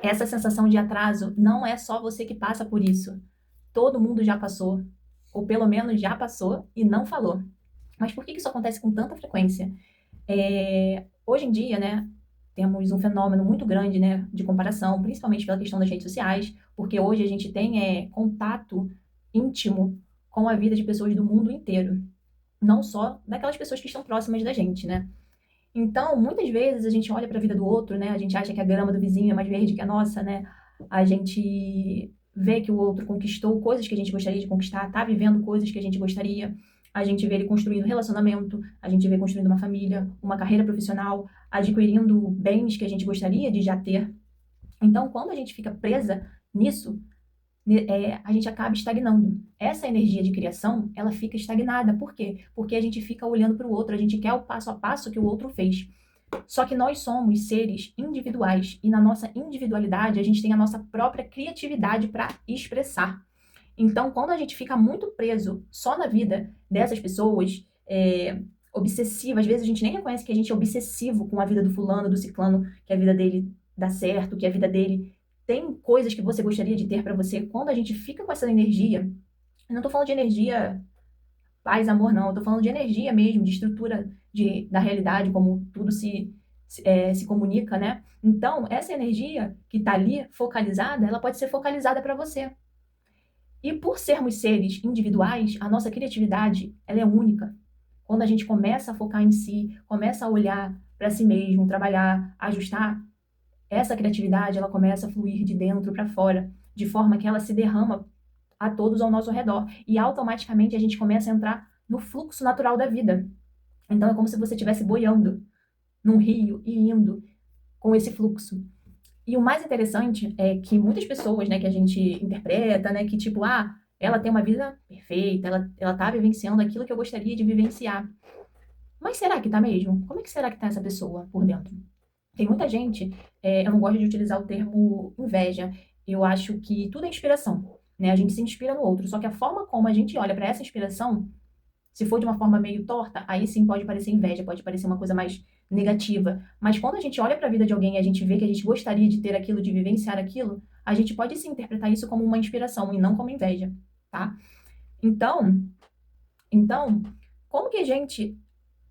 Essa sensação de atraso não é só você que passa por isso. Todo mundo já passou, ou pelo menos já passou e não falou. Mas por que isso acontece com tanta frequência? Hoje em dia, né, temos um fenômeno muito grande, né, de comparação, principalmente pela questão das redes sociais, porque hoje a gente tem contato íntimo com a vida de pessoas do mundo inteiro, não só daquelas pessoas que estão próximas da gente, né? Então, muitas vezes a gente olha para a vida do outro, né? A gente acha que a grama do vizinho é mais verde que a nossa, né? A gente vê que o outro conquistou coisas que a gente gostaria de conquistar, tá vivendo coisas que a gente gostaria. A gente vê ele construindo relacionamento, a gente vê construindo uma família, uma carreira profissional, adquirindo bens que a gente gostaria de já ter. Então, quando a gente fica presa nisso, a gente acaba estagnando. Essa energia de criação, ela fica estagnada. Por quê? Porque a gente fica olhando para o outro, a gente quer o passo a passo que o outro fez. Só que nós somos seres individuais e na nossa individualidade a gente tem a nossa própria criatividade para expressar. Então, quando a gente fica muito preso só na vida dessas pessoas, obsessiva, às vezes a gente nem reconhece que a gente é obsessivo com a vida do fulano, do ciclano, que a vida dele dá certo, que a vida dele tem coisas que você gostaria de ter para você. Quando a gente fica com essa energia, eu não tô falando de energia paz, amor, não, eu tô falando de energia mesmo, de estrutura da realidade, como tudo se comunica, né? Então, essa energia que tá ali focalizada, ela pode ser focalizada para você. E por sermos seres individuais, a nossa criatividade, ela é única. Quando a gente começa a focar em si, começa a olhar para si mesmo, trabalhar, ajustar, essa criatividade, ela começa a fluir de dentro para fora, de forma que ela se derrama a todos ao nosso redor. E automaticamente a gente começa a entrar no fluxo natural da vida. Então é como se você estivesse boiando num rio e indo com esse fluxo. E o mais interessante é que muitas pessoas, né, que a gente interpreta, né, que tipo, ela tem uma vida perfeita, ela tá vivenciando aquilo que eu gostaria de vivenciar. Mas será que tá mesmo? Como é que será que tá essa pessoa por dentro? Tem muita gente, eu não gosto de utilizar o termo inveja, eu acho que tudo é inspiração, né? A gente se inspira no outro, só que a forma como a gente olha para essa inspiração, se for de uma forma meio torta, aí sim pode parecer inveja, pode parecer uma coisa mais negativa. Mas quando a gente olha para a vida de alguém e a gente vê que a gente gostaria de ter aquilo, de vivenciar aquilo, a gente pode sim interpretar isso como uma inspiração e não como inveja, tá? Então, então, como que a gente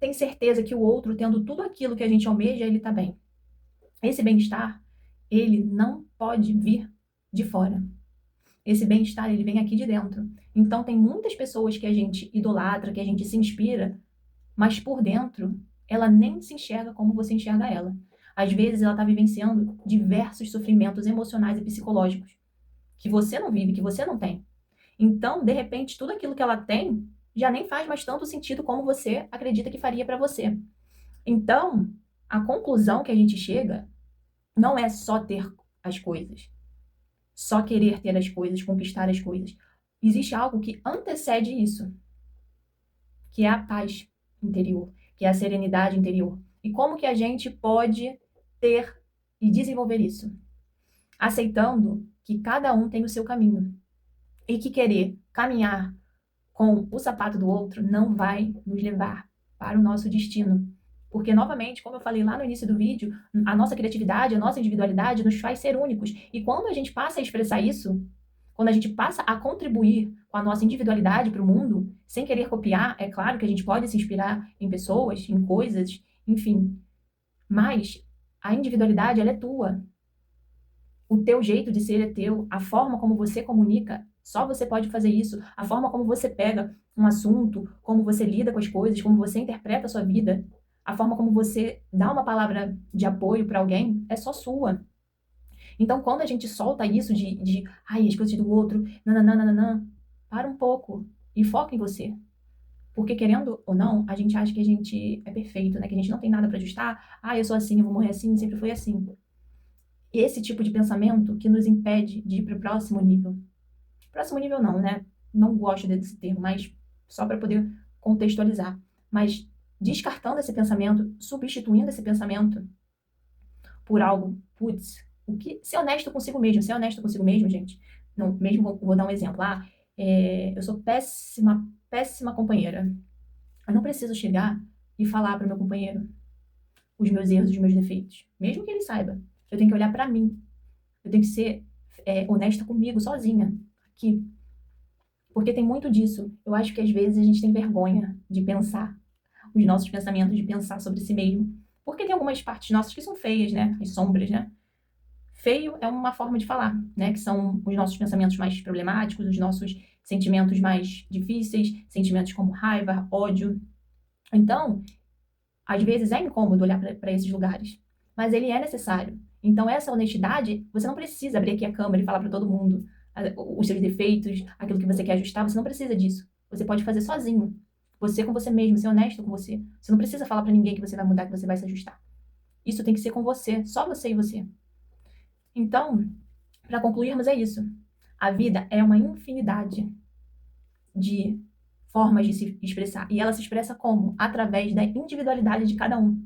tem certeza que o outro, tendo tudo aquilo que a gente almeja, ele tá bem? Esse bem-estar, ele não pode vir de fora. Esse bem-estar, ele vem aqui de dentro. Então, tem muitas pessoas que a gente idolatra, que a gente se inspira, mas por dentro, ela nem se enxerga como você enxerga ela. Às vezes, ela está vivenciando diversos sofrimentos emocionais e psicológicos que você não vive, que você não tem. Então, de repente, tudo aquilo que ela tem já nem faz mais tanto sentido como você acredita que faria para você. Então, a conclusão que a gente chega não é só ter as coisas, só querer ter as coisas, conquistar as coisas. Existe algo que antecede isso, que é a paz interior, que é a serenidade interior. E como que a gente pode ter e desenvolver isso? Aceitando que cada um tem o seu caminho e que querer caminhar com o sapato do outro não vai nos levar para o nosso destino. Porque, novamente, como eu falei lá no início do vídeo, a nossa criatividade, a nossa individualidade nos faz ser únicos. E quando a gente passa a expressar isso, quando a gente passa a contribuir com a nossa individualidade para o mundo, sem querer copiar, é claro que a gente pode se inspirar em pessoas, em coisas, enfim. Mas a individualidade, ela é tua. O teu jeito de ser é teu, a forma como você comunica, só você pode fazer isso. A forma como você pega um assunto, como você lida com as coisas, como você interpreta a sua vida, a forma como você dá uma palavra de apoio para alguém, é só sua. Então, quando a gente solta isso ai, as coisas do outro, nananana, para um pouco e foca em você. Porque, querendo ou não, a gente acha que a gente é perfeito, né? Que a gente não tem nada para ajustar. Eu sou assim, eu vou morrer assim, sempre foi assim. E esse tipo de pensamento que nos impede de ir para o próximo nível. Próximo nível não, né? Não gosto desse termo, mas só para poder contextualizar. Mas descartando esse pensamento, substituindo esse pensamento por algo, putz, o que ser honesto consigo mesmo, ser honesto consigo mesmo, gente. Não, mesmo vou dar um exemplo. Eu sou péssima, péssima companheira. Eu não preciso chegar e falar para o meu companheiro os meus erros, os meus defeitos, mesmo que ele saiba. Eu tenho que olhar para mim. Eu tenho que ser honesta comigo, sozinha, aqui. Porque tem muito disso. Eu acho que às vezes a gente tem vergonha de pensar os nossos pensamentos, de pensar sobre si mesmo. Porque tem algumas partes nossas que são feias, né? As sombras, né? Feio é uma forma de falar, né? Que são os nossos pensamentos mais problemáticos, os nossos sentimentos mais difíceis, sentimentos como raiva, ódio. Então, às vezes é incômodo olhar para esses lugares, mas ele é necessário. Então, essa honestidade, você não precisa abrir aqui a câmera e falar para todo mundo os seus defeitos, aquilo que você quer ajustar, você não precisa disso. Você pode fazer sozinho. Você com você mesmo, ser honesto com você. Você não precisa falar para ninguém que você vai mudar, que você vai se ajustar. Isso tem que ser com você, só você e você. Então, para concluirmos, é isso. A vida é uma infinidade de formas de se expressar. E ela se expressa como? Através da individualidade de cada um.